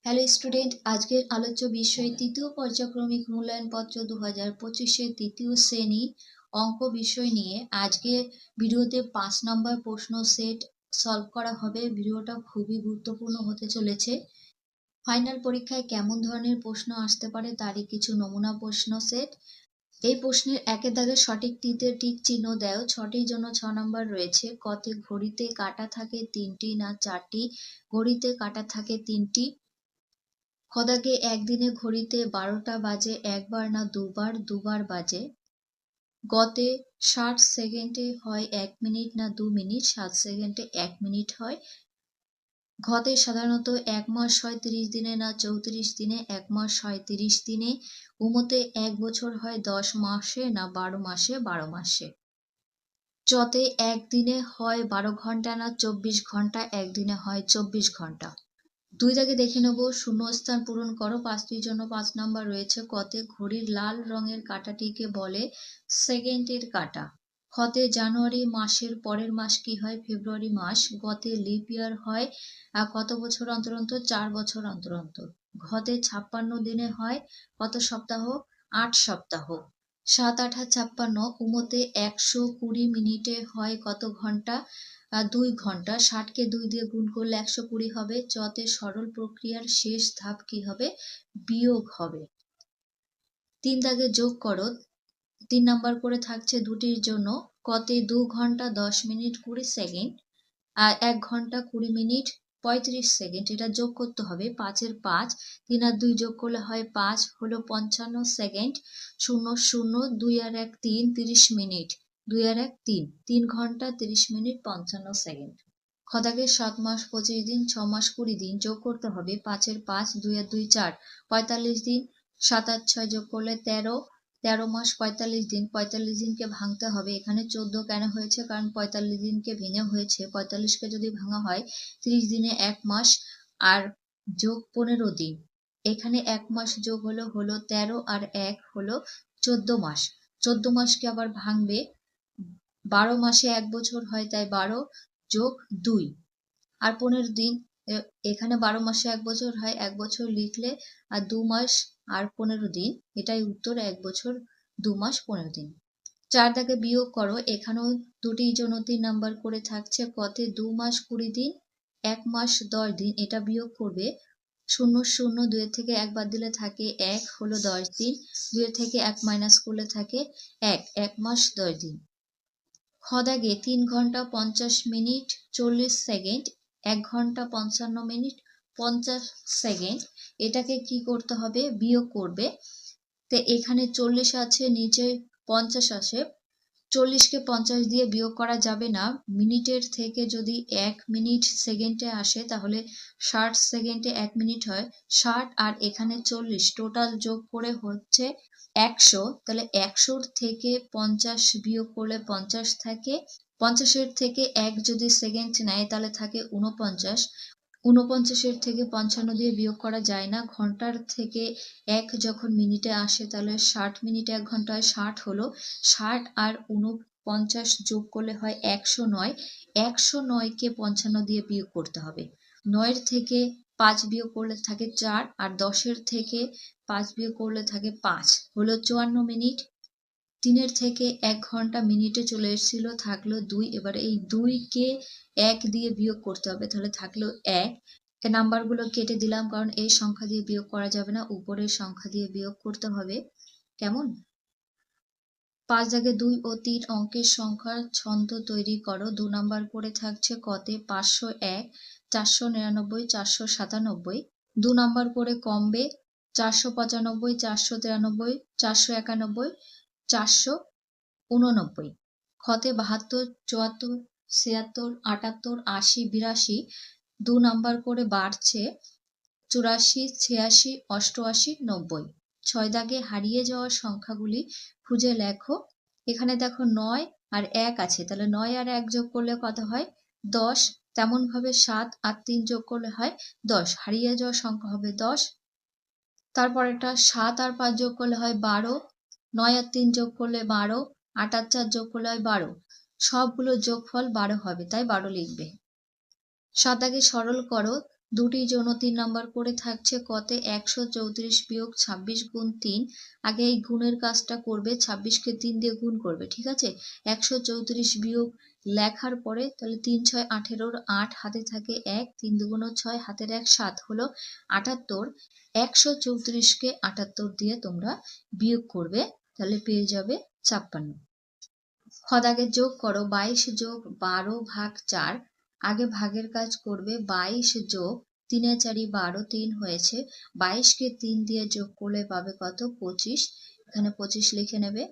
Hello student, আজকের আলোচ্য বিষয় তৃতীয় পর্যায়ক্রমিক মূল্যায়নপত্র 2025-এর তৃতীয় শ্রেণী অঙ্ক বিষয় নিয়ে আজকে ভিডিওতে 5 নম্বর প্রশ্ন সেট সলভ করা হবে। ভিডিওটা খুবই গুরুত্বপূর্ণ হতে চলেছে। ফাইনাল পরীক্ষায় কেমন ধরনের প্রশ্ন আসতে পারে তারই কিছু নমুনা প্রশ্ন সেট। এই প্রশ্নের একের দাগে সঠিক টিতে টিক চিহ্ন দেও। 6টির জন্য 6 নম্বর রয়েছে। কতে ঘড়িতে কাঁটা থাকে 3টি না 4টি? ঘড়িতে কাঁটা থাকে 3টি। খদাকে একদিনে ঘড়িতে 12টা বাজে একবার না দুবার? দুবার বাজে। গতে 60 সেকেন্ডে হয় 1 মিনিট না 2 মিনিট? 60 সেকেন্ডে 1 মিনিট হয়। ঘতে সাধারণত 1 মাস হয় 30 দিনে না 34 দিনে? 1 মাস হয় 30 দিনে। উমতে 1 বছর হয় 10 মাসে না 12 মাসে? 12 মাসে। চতে একদিনে হয় 12 ঘন্টা না 24 ঘন্টা? একদিনে হয় 24 ঘন্টা। দুই দাগে দেখে নেব, শূন্যস্থান পূরণ করো। 5টির জন্য 5 নাম্বার রয়েছে। কতে ঘড়ির লাল রঙের কাঁটাটিকে বলে সেকেন্ডের কাঁটা। খতে জানুয়ারি মাসের পরের মাস কি হয়? ফেব্রুয়ারি মাস। গতে লিপ ইয়ার হয় কত বছর অন্তর অন্তর? 4 বছর অন্তর অন্তর। ঘতে 56 দিনে হয় কত সপ্তাহ? 8 সপ্তাহ। 7 8 56, উমতে 120 মিনিটে হয় কত ঘন্টা? 2 ঘন্টা। 60কে 2 দিয়ে গুণ করলে 120 হবে। চতে সরল প্রক্রিয়ার শেষ ধাপ কি হবে? বিয়োগ হবে। 3 দাগে যোগ করো। 3 নাম্বার করে থাকছে দুটির জন্য। কতে 2 ঘন্টা 10 মিনিট 20 সেকেন্ড আর 1 ঘন্টা 20 মিনিট 35 সেকেন্ড। এটা যোগ করতে হবে। 5-এর 5, 3 আর 2 যোগ করলে হয় 5, হলো 55 সেকেন্ড। 0 0, 2 আর 1 3, 30 মিনিট। 2 আর 1 3, 3 ঘন্টা 30 মিনিট 55 সেকেন্ড। খদাকে 7 মাস 25 দিন 6 মাস 20 দিন যোগ করতে হবে। 5-এর 5, 2 আর 2 4, 45 দিন। 7 আর 6 যোগ করলে 13, 13 মাস 45 দিন। 45 দিনকে ভাঙতে হবে। এখানে 14 কেন হয়েছে? কারণ 45 দিনকে ভেঙে হয়েছে। 45কে যদি ভাঙা হয় 30 দিনে 1 মাস আর যোগ 15 দিন। এখানে 1 মাস যোগ হলো 13 আর 1 হলো 14 মাস। 14 মাসকে আবার ভাঙবে। 12 মাসে 1 বছর হয়, তাই 12 যোগ 2 আর 15 দিন। এখানে 12 মাসে 1 বছর হয়, 1 বছর লিখলে আর 2 মাস আর 15 দিন। এটাই উত্তর, 1 বছর 2 মাস 15 দিন। 4 দাগে বিয়োগ করো। এখানেও দুটির জন্য 3 নাম্বার করে থাকছে। কতে 2 মাস 20 দিন 1 মাস 10 দিন। এটা বিয়োগ করবে। 0 0, 2 থেকে 1 বাদ দিলে থাকে 1, হলো 10 দিন। 2 থেকে 1 মাইনাস করলে থাকে 1, 1 মাস 10 দিন। খ দাগে 3 ঘন্টা 50 মিনিট 40 সেকেন্ড 1 ঘন্টা 55 মিনিট 50 সেকেন্ড। এটাকে কি করতে হবে? বিয়োগ করবে। তো এখানে 40 আছে, নিচে 50 আসে। 40কে 50 দিয়ে বিয়োগ করা যাবে না। মিনিটের থেকে যদি 1 মিনিট সেকেন্ডে আসে তাহলে 60 সেকেন্ডে 1 মিনিট হয়। 60 আর এখানে 40 টোটাল যোগ করে হচ্ছে 100। তাহলে 100 থেকে 50 বিয়োগ করলে 50 থাকে। 50-এর থেকে 1 যদি সেকেন্ড নেয় তাহলে থাকে 49। 49-এর থেকে 55 দিয়ে বিয়োগ করা যায় না। ঘন্টার থেকে 1 যখন মিনিটে আসে তাহলে 60 মিনিটে 1 ঘন্টায় 60 হলো। 60 আর 49 যোগ করলে হয় 109। 109কে 55 দিয়ে বিয়োগ করতে হবে। 9-এর থেকে 5 বিয়োগ করলে থাকে 4 আর 10-এর থেকে 5 বিয়োগ করলে থাকে 5, হলো 54 মিনিট। 3-এর থেকে 1 ঘন্টা মিনিটে চলে এসেছিল, থাকলো 2। এবার এই 2কে 1 দিয়ে বিয়োগ করতে হবে, তাহলে থাকলো 1। এই নাম্বারগুলো কেটে দিলাম কারণ এই সংখ্যা দিয়ে বিয়োগ করা যাবে না, উপরের সংখ্যা দিয়ে বিয়োগ করতে হবে। কেমন? 5 দাগে 2 ও 3 অঙ্কের সংখ্যার ছন্দ তৈরি করো। 2 নাম্বার করে থাকছে। কতে 501, 499, 497। 2 নাম্বার করে কমবে। 495, 493, 491, 489। খতে 72, 74, 76, 78, 80, 82। 2 নাম্বার করে বাড়ছে। 84, 86, 88, 90। 6 দাগে হারিয়ে যাওয়া সংখ্যাগুলি খুঁজে লেখো। এখানে দেখো 9 আর 1 আছে, তাহলে 9 আর 1 যোগ করলে কত হয়? 10। তেমন ভাবে 7 আর 3 যোগ করলে হয় 10। হারিয়ে যাওয়া সংখ্যা হবে 10। তারপর এটা 7 আর 5 যোগ করলে হয় 12। 9 আর 3 যোগ করলে 12। 8 আর 4 যোগ করলে হয় 12। সবগুলো যোগফল 12 হবে, তাই 12 লিখবে। 7 দাগে সরল করো। দুটির জন্য 3 নাম্বার করে থাকছে। কতে 134 বিয়োগ 26 গুণ 3। আগে এই গুণের কাজটা করবে, 26কে 3 দিয়ে গুণ করবে, ঠিক আছে? 134 বিয়োগ লেখার পরে তাহলে 3 6 18, 8 হাতে থাকে 1, 3 দুগুণ 6, হাতের 1 7 হলো 78। 134কে 78 দিয়ে তোমরা বিয়োগ করবে, তাহলে পেয়ে যাবে 56। দাগে যোগ করো 22 যোগ 12 ভাগ 4। আগে ভাগের কাজ করবে, 22 যোগ 3 এ 4 12, 3 হয়েছে। 22কে 3 দিয়ে যোগ করলে পাবে কত? 25। এখানে 25 লিখে নেবে।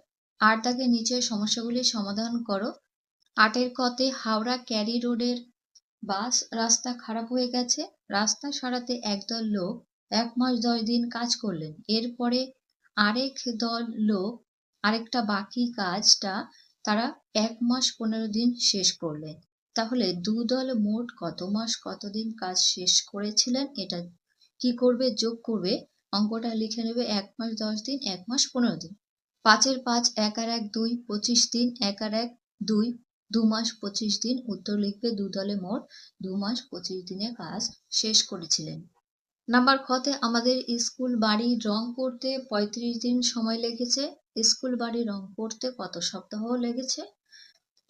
8 দাগে নিচের সমস্যাগুলি সমাধান করো। 8 কতে হাওড়া ক্যারি রোডের বাস রাস্তা খারাপ হয়ে গেছে। রাস্তা সারাতে একদল লোক 1 মাস 10 দিন কাজ করলেন। এরপরে আরেক দল লোক আরেকটা বাকি কাজটা তারা 1 মাস 15 দিন শেষ করলেন। তাহলে দল মোট কত মাস কত দিন কাজ শেষ করেছিলেন? এটা কি করবে? যোগ করবে। অঙ্কটা লিখে নেবে 1 মাস 10 দিন, 1 মাস 15 দিন। 5 এর 5, 1 আর 1 2, 25 দিন, 1 আর 1 2, 2 মাস 25 দিন। উত্তর লিখবে দলে মোট 2 মাস 25 দিনে কাজ শেষ করেছিলেন। নাম্বার খতে আমাদের স্কুল বাড়ি রং করতে 35 দিন সময় লেগেছে। স্কুল বাড়ি রং করতে কত সপ্তাহ লেগেছে?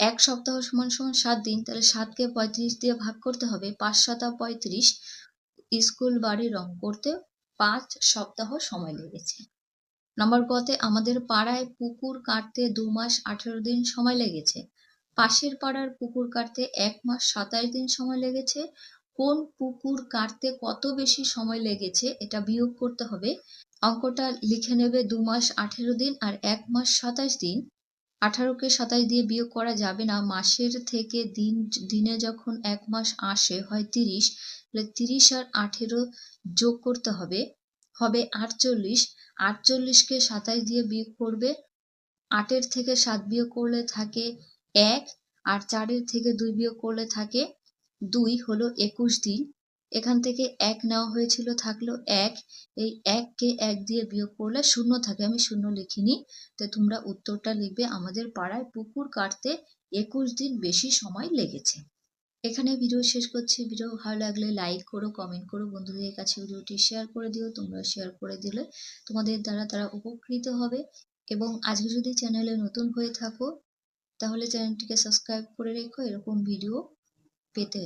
1 সপ্তাহ সমান সমান 7 দিন। তাহলে 7কে 35 দিয়ে ভাগ করতে হবে। 5 7 35। স্কুল বাড়ি রং করতে 5 সপ্তাহ সময় লেগেছে। নাম্বার কতে আমাদের পাড়ায় পুকুর কাটতে 2 মাস 18 দিন সময় লেগেছে। পাশের পাড়ার পুকুর কাটতে 1 মাস 27 দিন সময় লেগেছে। কোন পুকুর কাটতে কত বেশি সময় লেগেছে এটা বিয়োগ করতে হবে। অঙ্কটা লিখে নেবে 2 মাস 18 দিন আর 1 মাস 27 দিন। 18কে 27 দিয়ে বিয়োগ করা যাবে না। মাসের থেকে দিনে যখন 1 মাস আসে হয় 30, তাহলে 30 আর 18 যোগ করতে হবে, হবে 48। 48কে 27 দিয়ে বিয়োগ করবে। 8 এর থেকে 7 বিয়োগ করলে থাকে 1, আর 4 এর থেকে 2 বিয়োগ করলে থাকে 2, হলো 21 দিন। এখান থেকে 1 নেওয়া হয়েছিল, থাকলো 1। এই 1কে 1 দিয়ে বিয়োগ করলে 0 থাকে, আমি 0 লিখিনি। তো তোমরা উত্তরটা লিখবে আমাদের পাড়ায় পুকুর কাটতে 21 দিন বেশি সময় লেগেছে। এখানে ভিডিও শেষ করছি। ভিডিও ভালো লাগলে লাইক করো, কমেন্ট করো, বন্ধুদের কাছে ভিডিওটি শেয়ার করে দিও। তোমরা শেয়ার করে দিলে তোমাদের দ্বারা তারা উপকৃত হবে। এবং আজকে যদি চ্যানেলে নতুন হয়ে থাকো তাহলে চ্যানেলটিকে সাবস্ক্রাইব করে রেখো এরকম ভিডিও পেতে।